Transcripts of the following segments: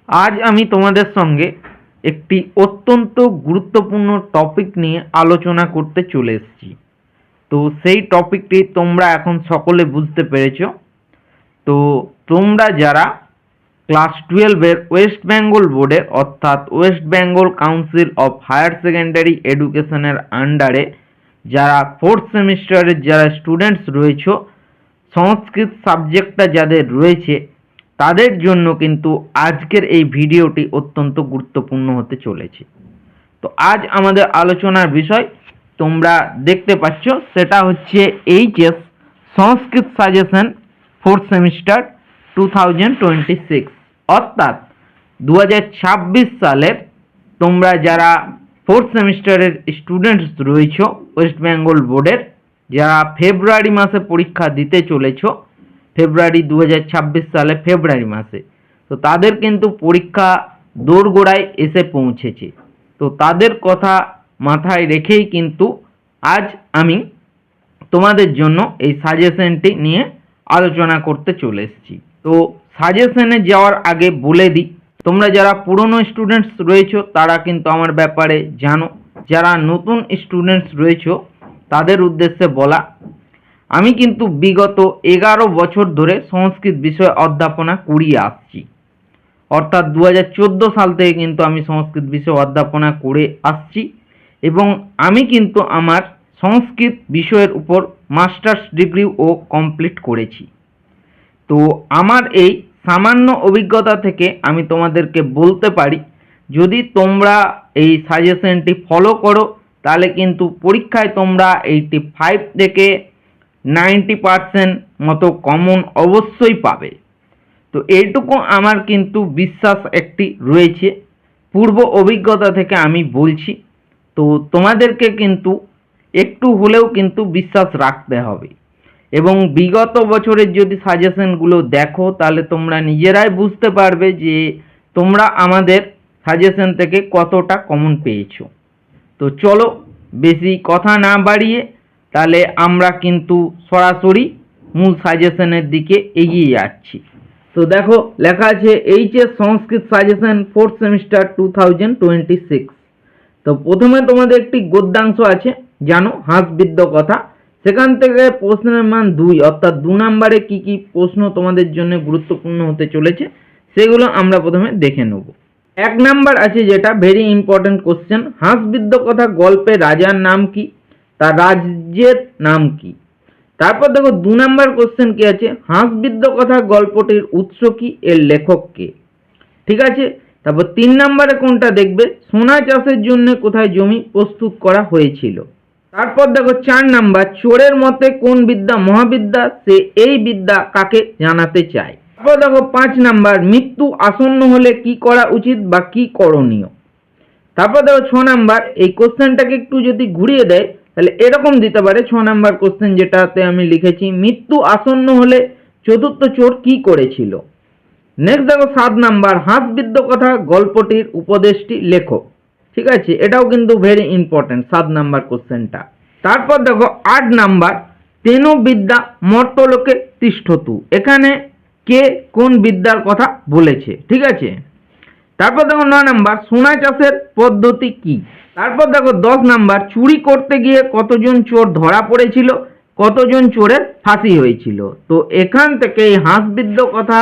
আজ আমি তোমাদের সঙ্গে একটি অত্যন্ত গুরুত্বপূর্ণ টপিক নিয়ে আলোচনা করতে চলে এসেছি। তো সেই টপিকটি তোমরা এখন সকলে বুঝতে পেরেছো। তো তোমরা যারা ক্লাস 12-এর ওয়েস্ট বেঙ্গল বোর্ডের অর্থাৎ West Bengal Council of Higher Secondary এডুকেশনের আন্ডারে যারা 4th সেমিস্টারের যারা স্টুডেন্টস রয়েছো, সংস্কৃত সাবজেক্টটা যাদের রয়েছে তাদের জন্য কিন্তু আজকের এই ভিডিওটি অত্যন্ত গুরুত্বপূর্ণ হতে চলেছে। তো আজ আমাদের আলোচনার বিষয় তোমরা দেখতে পাচ্ছ, সেটা হচ্ছে এইচএস সংস্কৃত সাজেশন 4th সেমিস্টার 2026, অর্থাৎ 2026 সালের তোমরা যারা 4th সেমিস্টারের স্টুডেন্টস রয়েছো ওয়েস্ট বেঙ্গল বোর্ডের, যারা ফেব্রুয়ারি মাসে পরীক্ষা দিতে চলেছ, ফেব্রুয়ারি 2026 সালে ফেব্রুয়ারি মাসে, তো তাদের কিন্তু পরীক্ষা দোরগোড়ায় এসে পৌঁছেছে। তো তাদের কথা মাথায় রেখেই কিন্তু আজ আমি তোমাদের জন্য এই সাজেশনটি নিয়ে আলোচনা করতে চলে এসেছি। তো সাজেশনে যাওয়ার আগে বলে দিই, তোমরা যারা পুরনো স্টুডেন্টস রয়েছো তারা কিন্তু আমার ব্যাপারে জানো, যারা নতুন স্টুডেন্টস রয়েছো তাদের উদ্দেশ্যে বলা, আমি কিন্তু বিগত 11 বছর ধরে সংস্কৃত বিষয়ে অধ্যাপনা করিয়ে আসছি। অর্থাৎ 2014 সাল থেকে কিন্তু আমি সংস্কৃত বিষয়ে অধ্যাপনা করে আসছি এবং আমি কিন্তু আমার সংস্কৃত বিষয়ের উপর মাস্টার্স ডিগ্রিও কমপ্লিট করেছি। তো আমার এই সামান্য অভিজ্ঞতা থেকে আমি তোমাদেরকে বলতে পারি, যদি তোমরা এই সাজেশনটি ফলো করো তাহলে কিন্তু পরীক্ষায় তোমরা 85 থেকে 90% মতো কমন অবশ্যই পাবে। তো এইটুকু আমার কিন্তু বিশ্বাস একটি রয়েছে, পূর্ব অভিজ্ঞতা থেকে আমি বলছি। তো তোমাদেরকে কিন্তু একটু হলেও কিন্তু বিশ্বাস রাখতে হবে এবং বিগত বছরের যদি সাজেশনগুলো দেখো তাহলে তোমরা নিজেরাই বুঝতে পারবে যে তোমরা আমাদের সাজেশন থেকে কতটা কমন পেয়েছো। তো চলো বেশি কথা না বাড়িয়ে তাহলে আমরা কিন্তু সরাসরি মূল সাজেশনের দিকে এগিয়ে যাচ্ছি। তো দেখো লেখা আছে এইচএস সংস্কৃত সাজেশন 4th সেমিস্টার 2026। তো প্রথমে তোমাদের একটি গদ্যাংশ আছে, জানো হাঁসবিদ্য কথা, সেখান থেকে প্রশ্নের মান 2, অর্থাৎ 2 নম্বরে কি কি প্রশ্ন তোমাদের জন্য গুরুত্বপূর্ণ হতে চলেছে সেগুলো আমরা প্রথমে দেখে নেব। 1 নাম্বার আছে যেটা ভেরি ইম্পর্টেন্ট কোশ্চেন, হাঁসবিদ্য কথা গল্পে রাজার নাম কি, তার রাজ্যের নাম কি। তারপর দেখো 2 নাম্বার কোশ্চেন কি আছে, হাঁসবিদ্য কথা গল্পটির উৎস কি, এর লেখক কে। ঠিক আছে। তারপর 3 নাম্বারে কোনটা দেখবে, সোনা চাষের জন্য কোথায় জমি প্রস্তুত করা হয়েছিল। তারপর দেখো 4 নাম্বার, চোরের মতে কোন বিদ্যা মহাবিদ্যা, সে এই বিদ্যা কাকে জানাতে চায়। তারপর দেখো 5 নাম্বার, মৃত্যু আসন্ন হলে কি করা উচিত বা কি করণীয়। তারপর দেখো 6 নাম্বার, এই কোশ্চেনটাকে একটু যদি ঘুরিয়ে দেয় তাহলে এরকম দিতে পারে 6 নাম্বার কোশ্চেন, যেটাতে আমি লিখেছি মৃত্যু আসন্ন হলে চতুর্থ চোর কি করেছিল। নেক্সট দেখো 7 নাম্বার, হাঁসবিদ্য কথা গল্পটির উপদেশটি লেখো। ঠিক আছে, এটাও কিন্তু ভেরি ইম্পর্টেন্ট 7 নাম্বার কোশ্চেনটা। তারপর দেখো 8 নাম্বার, তেনো বিদ্যা মর্তলোকে তিষ্ঠতু, এখানে কে কোন বিদ্যার কথা বলেছে। ঠিক আছে। তারপর দেখো 9 নাম্বার, সোনা চাষের পদ্ধতি কি। তারপর দেখো 10 নাম্বার, চুরি করতে গিয়ে কতজন চোর ধরা পড়েছিল, কতজন চোরের ফাঁসি হয়েছিল। তো এখান থেকে এই হাঁসবিদ্য কথা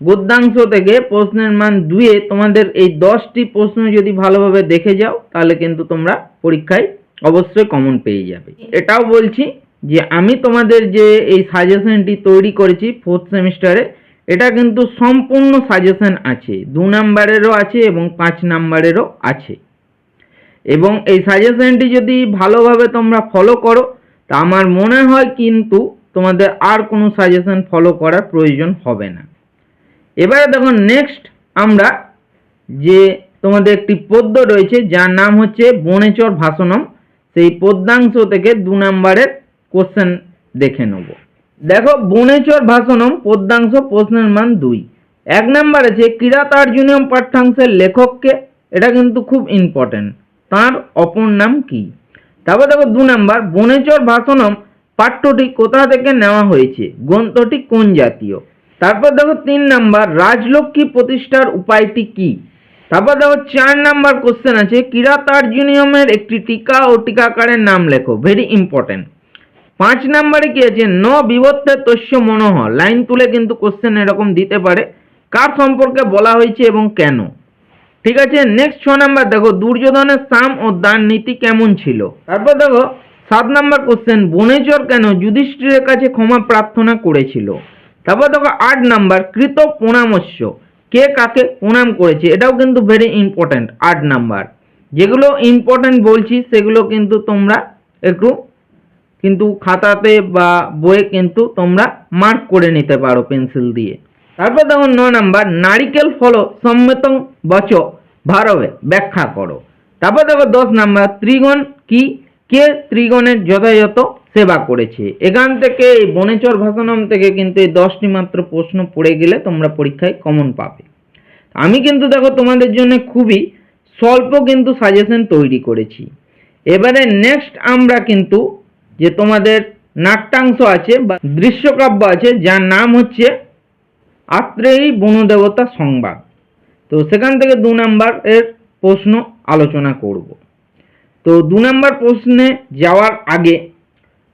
গদ্যাংশ থেকে প্রশ্নের মান 2 তোমাদের এই 10টি প্রশ্ন যদি ভালোভাবে দেখে যাও তাহলে কিন্তু তোমরা পরীক্ষায় অবশ্যই কমন পেয়ে যাবে। এটাও বলছি যে আমি তোমাদের যে এই সাজেশনটি তৈরি করেছি 4th সেমিস্টারে, এটা কিন্তু সম্পূর্ণ সাজেশন আছে, 2 নাম্বারেরও আছে এবং 5 নাম্বারেরও আছে। এবং এই সাজেশনটি যদি ভালোভাবে তোমরা ফলো করো তা আমার মনে হয় কিন্তু তোমাদের আর কোনো সাজেশন ফলো করার প্রয়োজন হবে না। এবারে দেখো নেক্সট আমরা যে তোমাদের একটি পদ্য রয়েছে যার নাম হচ্ছে বনেচর ভাষণম, সেই পদ্যাংশ থেকে 2 নাম্বারের কোশ্চেন দেখে নেব। দেখো বনেচর ভাষণম পদ্যাংশ প্রশ্নের মান 2। 1 নাম্বার আছে কিরাতার্জুনীয়ম পাঠ্যাংশের লেখককে, এটা কিন্তু খুব ইম্পর্টেন্ট, তার অপর নাম কি। তারপর দেখো 2 নাম্বার, বনেচর ভাষণম পাঠ্যটি কোথা থেকে নেওয়া হয়েছে, গ্রন্থটি কোন জাতীয়। তারপর দেখো 3 নাম্বার রাজলক্ষ্মী প্রতিষ্ঠার উপায়টি কি। তারপর দেখো 4 নাম্বার কোশ্চেন আছে কিরাতার্জুনিয়মের একটি টিকা ও টিকাকারের নাম লেখো, ভেরি ইম্পর্টেন্ট। 5 নাম্বারে কি আছে ন বিবর্তে তস্য মনোহ, লাইন তুলে কিন্তু কোশ্চেন এরকম দিতে পারে, কার সম্পর্কে বলা হয়েছে এবং কেন। ঠিক আছে, নেক্সট 6 নাম্বার দেখো দুর্যোধনের সাম ও দান নীতি কেমন ছিল। তারপর দেখো 7 নাম্বার কোশ্চেন বনেচর কেন যুধিষ্ঠিরের কাছে ক্ষমা প্রার্থনা করেছিল। তারপর দেখো 8 নাম্বার কৃত প্রণামস্য, কে কাকে প্রণাম করেছে, এটাও কিন্তু ভেরি ইম্পর্টেন্ট। 8 নাম্বার যেগুলো ইম্পর্টেন্ট বলছি সেগুলো কিন্তু তোমরা একটু কিন্তু খাতাতে বা বইয়ে কিন্তু তোমরা মার্ক করে নিতে পারো পেন্সিল দিয়ে। তারপর দেখো 9 নাম্বার নারিকেল ফল সম্মেতং বচ ভারবে, ব্যাখ্যা করো। তারপর দেখো 10 নাম্বার ত্রিগণ কি, কে ত্রিগণের যথাযথ সেবা করেছে। এখান থেকে এই বনেচর ভাষণম থেকে কিন্তু এই 10টি মাত্র প্রশ্ন পড়ে গেলে তোমরা পরীক্ষায় কমন পাবে। আমি কিন্তু দেখো তোমাদের জন্য খুবই স্বল্প কিন্তু সাজেশন তৈরি করেছি। এবারে নেক্সট আমরা কিন্তু যে তোমাদের নাট্যাংশ আছে বা দৃশ্যকাব্য আছে যার নাম হচ্ছে আত্রেয়ী বনদেবতা সংবাদ, তো সেখান থেকে 2 নাম্বার এর প্রশ্ন আলোচনা করব। তো 2 নাম্বার প্রশ্নে যাওয়ার আগে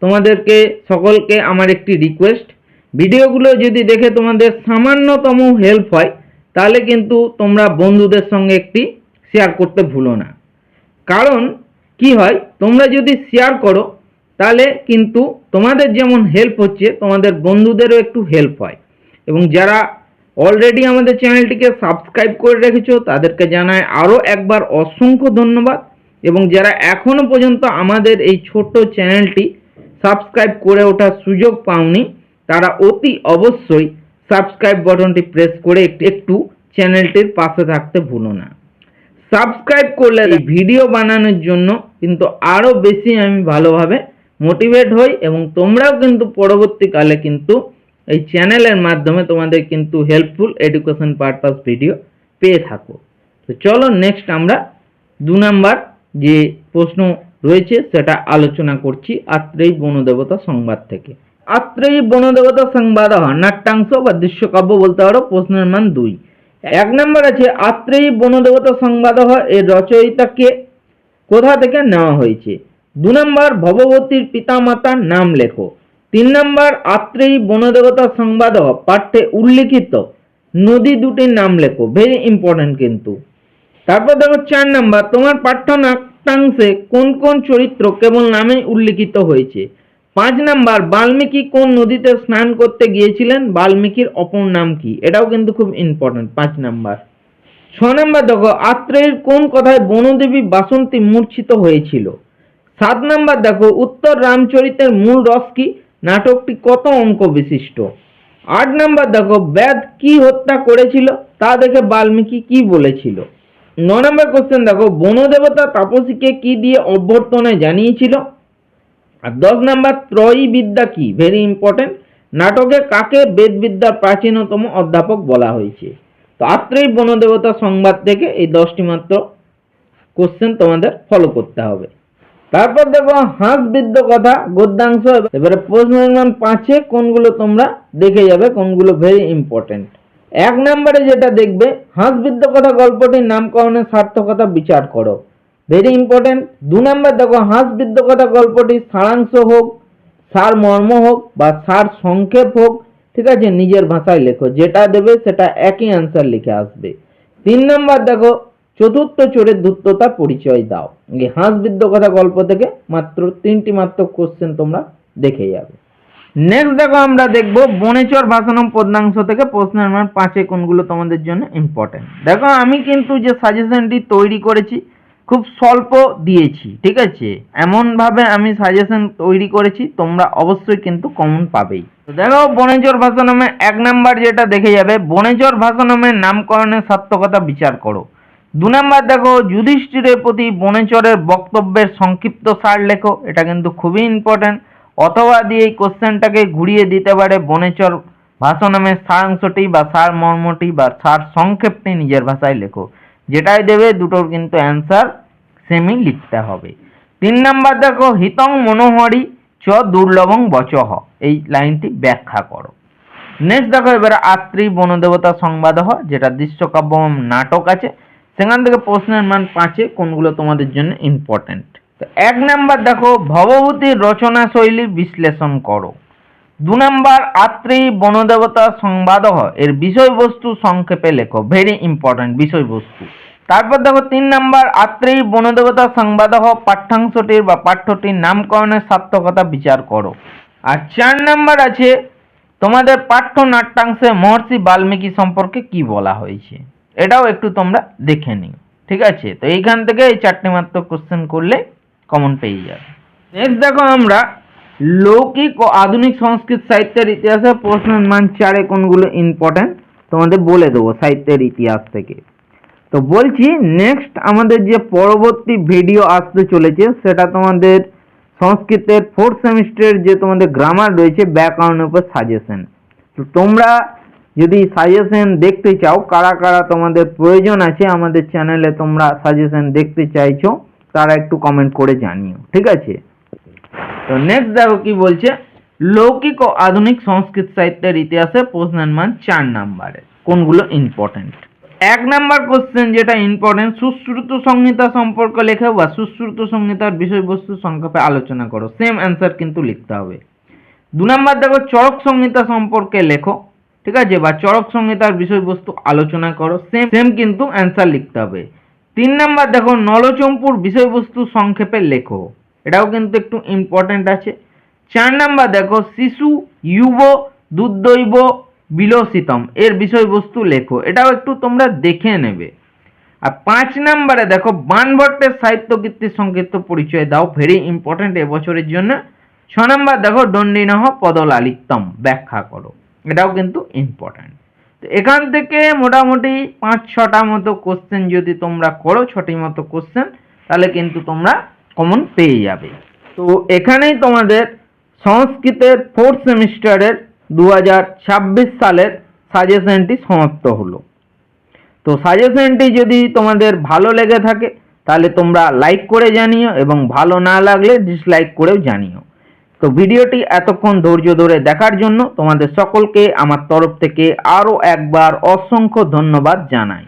তোমাদেরকে সকলকে আমার একটি রিকোয়েস্ট, ভিডিওগুলো যদি দেখে তোমাদের সামান্যতম হেল্প হয় তাহলে কিন্তু তোমরা বন্ধুদের সঙ্গে একটি শেয়ার করতে ভুলো না। কারণ কি হয়, তোমরা যদি শেয়ার করো তাহলে কিন্তু তোমাদের যেমন হেল্প হচ্ছে তোমাদের বন্ধুদেরও একটু হেল্প হয়। এবং যারা অলরেডি আমাদের চ্যানেলটিকে সাবস্ক্রাইব করে রেখেছো তাদেরকে জানাই আরও একবার অসংখ্য ধন্যবাদ। এবং যারা এখনো পর্যন্ত আমাদের এই ছোট্ট চ্যানেলটি সাবস্ক্রাইব করে ওঠার সুযোগ পাওনি তারা অতি অবশ্যই সাবস্ক্রাইব বাটনটি প্রেস করে একটু চ্যানেলটির পাশে থাকতে ভুলো না। সাবস্ক্রাইব করলে এই ভিডিও বানানোর জন্য কিন্তু আরও বেশি আমি ভালোভাবে মোটিভেট হই এবং তোমরাও কিন্তু পরবর্তীকালে কিন্তু এই চ্যানেলের মাধ্যমে তোমাদের কিন্তু হেল্পফুল এডুকেশন পারপাস ভিডিও পেয়ে থাকো। তো চলো নেক্সট আমরা 2 নাম্বার যে প্রশ্ন রয়েছে সেটা আলোচনা করছি আত্রেয়ী বনদেবতা সংবাদ থেকে। আত্রেয়ী বনদেবতা সংবাদ নাট্যাংশ বা দৃশ্যকাব্য বলতে পারো, প্রশ্নের মান 2। 1 নাম্বার আছে আত্রেয়ী বনদেবতা সংবাদ, এর রচয়িতা কে, কোথা থেকে নেওয়া হয়েছে। 2 নাম্বার ভবভূতির পিতামাতার নাম লেখো। 3 নাম্বার আত্রেয়ী বনদেবতা সংবাদ পাঠ্যে উল্লিখিত নদী দুটির নাম লেখো, ভেরি ইম্পর্টেন্ট কিন্তু। তারপর দেখো 4 নাম্বার তোমার পাঠ্য নাট্যাংশে কোন কোন চরিত্র কেবল নামে উল্লিখিত হয়েছে। 5 নাম্বার বাল্মীকি কোন নদীতে স্নান করতে গিয়েছিলেন, বাল্মীকির অপর নাম কি, এটাও কিন্তু খুব ইম্পর্টেন্ট 5 নাম্বার। 6 নাম্বার দেখো আত্রেয়ীর কোন কথায় বনদেবী বাসন্তী মূর্ছিত হয়েছিল। 7 নাম্বার দেখো উত্তর রামচরিতের মূল রস কি, নাটকটি কত অঙ্ক বিশিষ্ট। 8 নাম্বার দেখো ব্যাধ কি হত্যা করেছিল তা দেখে বাল্মীকি কি বলেছিল। 9 নাম্বার কোশ্চেন দেখো বনদেবতা তাপসীকে কি দিয়ে অভ্যর্থনা জানিয়েছিল। আর 10 নাম্বার ত্রয়ী বিদ্যা কি, ভেরি ইম্পর্টেন্ট, নাটকে কাকে বেদবিদ্যার প্রাচীনতম অধ্যাপক বলা হয়েছে। তো আত্রেয়ী বনদেবতা সংবাদ থেকে এই 10টি মাত্র কোশ্চেন তোমাদের ফলো করতে হবে। তারপর দেখো হাঁসবিদ্য কথা গদ্যাংশ। এবারে প্রশ্ন মান 5-এ কোনগুলো তোমরা দেখে যাবে, কোনগুলো ভেরি ইম্পর্টেন্ট। 1 নম্বরে যেটা দেখবে হাঁসবিদ্য কথা গল্পটির নামকরণের সার্থকতা বিচার করো, ভেরি ইম্পর্টেন্ট। 2 নম্বর দেখো হাঁসবিদ্য কথা গল্পটির সারাংশ হোক, সার মর্ম হোক বা সার সংক্ষেপ হোক, ঠিক আছে, নিজের ভাষায় লেখো, যেটা দেবে সেটা একই অ্যান্সার লিখে আসবে। 3 নম্বর দেখো চতুর্থ চোরের ধূর্ততা পরিচয় দাও। এই হাঁসবিদ্য কথা গল্প থেকে মাত্র 3টি মাত্র কোশ্চেন তোমরা দেখে যাবে। নেক্সট দেখো আমরা দেখব বনেচর ভাষণম পদ্যাংশ থেকে প্রশ্নের মান 5-এ কোনগুলো তোমাদের জন্য ইম্পর্টেন্ট। দেখো আমি কিন্তু যে সাজেশনটি তৈরি করেছি খুব স্বল্প দিয়েছি, ঠিক আছে, এমন ভাবে আমি সাজেশন তৈরি করেছি তোমরা অবশ্যই কিন্তু কমন পাবেই। তো দেখো বনেচর ভাষণমে 1 নাম্বার যেটা দেখে যাবে বনেচর ভাষণমের নামকরণের সার্থকতা বিচার করো। 2 নাম্বার দেখো যুধিষ্ঠিরের প্রতি বনেচরের বক্তব্যের সংক্ষিপ্ত সার লেখো, এটা কিন্তু খুবই ইম্পর্টেন্ট। অথবা দিয়ে এই কোশ্চেনটাকে ঘুরিয়ে দিতে পারে বনেচর ভাষণমের সারাংশটি বা সার মর্মটি বা সার সংক্ষেপটি নিজের ভাষায় লেখো, যেটাই দেবে দুটোর কিন্তু অ্যান্সার সেমই লিখতে হবে। 3 নাম্বার দেখো হিতং মনোহরি চ দুর্লভং বচহ, এই লাইনটি ব্যাখ্যা করো। নেক্সট দেখো এবারে আত্রি বনদেবতা সংবাদহ, যেটা দৃশ্যকাব্য নাটক আছে, সেখান থেকে প্রশ্নের মান 5-এ কোনগুলো তোমাদের জন্য ইম্পর্টেন্ট। তো 1 নাম্বার দেখো ভবভূতির রচনা শৈলী বিশ্লেষণ করো। 2 নাম্বার আত্রি বনদেবতা সংবাদহ এর বিষয়বস্তু সংক্ষেপে লেখো, ভেরি ইম্পর্টেন্ট বিষয়বস্তু। তারপর দেখো 3 নাম্বার আত্রি বনদেবতা সংবাদহ পাঠ্যাংশটির বা পাঠ্যটির নামকরণের সার্থকতা বিচার করো। আর 4 নাম্বার আছে তোমাদের পাঠ্য নাট্যাংশে মহর্ষি বাল্মীকি সম্পর্কে কি বলা হয়েছে, এটাও একটু তোমরা দেখে নিও। ঠিক আছে, তো এইখান থেকে এই 4টি মাত্র কোশ্চেন করলে কমন পেয়ে যাবে। নেক্সট দেখো আমরা লৌকিক ও আধুনিক সংস্কৃত সাহিত্যের ইতিহাসে প্রশ্নের মান 4-এ কোনগুলো ইম্পর্টেন্ট তোমাদের বলে দেবো সাহিত্যের ইতিহাস থেকে। তো বলছি নেক্সট আমাদের যে পরবর্তী ভিডিও আসতে চলেছে সেটা তোমাদের সংস্কৃতের 4th সেমিস্টারের যে তোমাদের গ্রামার রয়েছে ব্যাকরণের উপর সাজেশন। তো তোমরা যদি সাজেশন দেখতে চাও, কারা কারা তোমাদের প্রয়োজন আছে আমাদের চ্যানেলে তোমরা সাজেশন দেখতে চাইছো, তারা একটু কমেন্ট করে জানিও। ঠিক আছে, তো নেক্সট দেখো কি বলছে, লৌকিক ও আধুনিক সংস্কৃত সাহিত্যের ইতিহাসে প্রশ্নের মান 4 নাম্বারে কোনগুলো ইম্পর্টেন্ট। 1 নাম্বার কোশ্চেন যেটা ইম্পর্টেন্ট, সুশ্রুত সংহিতা সম্পর্কে লেখো বা সুশ্রুত সংহিতার বিষয়বস্তু সংক্ষেপে আলোচনা করো, সেম অ্যান্সার কিন্তু লিখতে হবে। 2 নাম্বার দেখো চরক সংহিতা সম্পর্কে লেখো, ঠিক আছে, বা চরক সংহিতার বিষয়বস্তু আলোচনা করো, সেম কিন্তু অ্যান্সার লিখতে হবে। 3 নাম্বার দেখো নলচম্পুর বিষয়বস্তু সংক্ষেপে লেখো, এটাও কিন্তু একটু ইম্পর্টেন্ট আছে। 4 নাম্বার দেখো শিশু ইউব দুর্দৈব বিলসিতম এর বিষয়বস্তু লেখো, এটাও একটু তোমরা দেখে নেবে। আর 5 নাম্বারে দেখো বাণভট্টের সাহিত্য কীর্তির সংক্ষিপ্ত পরিচয় দাও, ভেরি ইম্পর্টেন্ট এবছরের জন্য। 6 নাম্বার দেখো দণ্ডিনহ পদলালিত্যম ব্যাখ্যা করো, এটাও কিন্তু ইম্পর্টেন্ট। তো এখান থেকে মোটামুটি 5-6টা মতো কোশ্চেন যদি তোমরা করো, 6টি মতো কোশ্চেন, তাহলে কিন্তু তোমরা কমন পেয়ে যাবে। তো এখানেই তোমাদের সংস্কৃতের 4th সেমিস্টারের 2026 সালের সাজেশনটি সমাপ্ত হলো। তো সাজেশনটি যদি তোমাদের ভালো লেগে থাকে তাহলে তোমরা লাইক করে জানিও, এবং ভালো না লাগলে ডিসলাইক করেও জানিও। তো ভিডিওটি এতক্ষণ ধৈর্য ধরে দেখার জন্য তোমাদের সকলকে আমার তরফ থেকে আরও একবার অসংখ্য ধন্যবাদ জানাই।